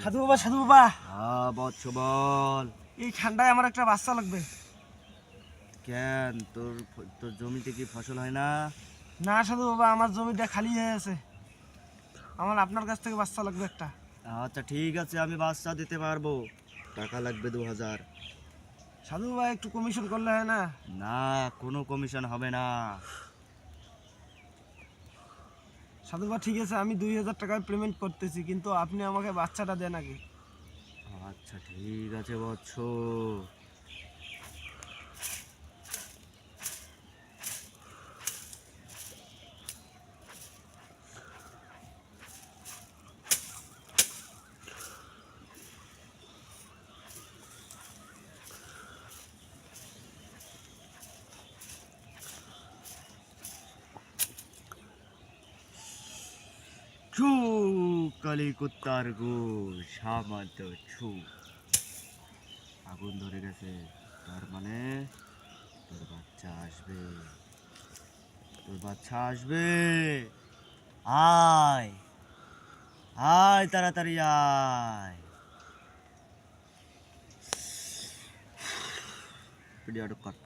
সাধু বাবা। হ্যাঁ বৎস বল। এই ঠান্ডায় আমার একটা বাচ্চা লাগবে। কেন তোর তোর জমিতে কি ফসল হয় না? না সাধু বাবা, আমার জমিটা খালি হয়ে আছে, আমার আপনার কাছ থেকে বাচ্চা লাগবে একটা। আচ্ছা ঠিক আছে, আমি বাচ্চা দিতে পারবো, টাকা লাগবে 2000। সাধু বাবা একটু কমিশন করলে হয় না? না, কোনো কমিশন হবে না। সাধু বাবা ঠিক আছে, আমি 2000 টাকায় পেমেন্ট করতেছি, কিন্তু আপনি আমাকে বাচ্চাটা দেন আগে। আচ্ছা ঠিক আছে বৎস। ছু, কালি কুত্তার গু, সামান্ত ছু। আগুন ধরে গেছে, তার মানে তোর বাচ্চা আসবে, তোর বাচ্চা আসবে। আয় আয়, তাড়াতাড়ি আয়। ভিডিওটা কাট।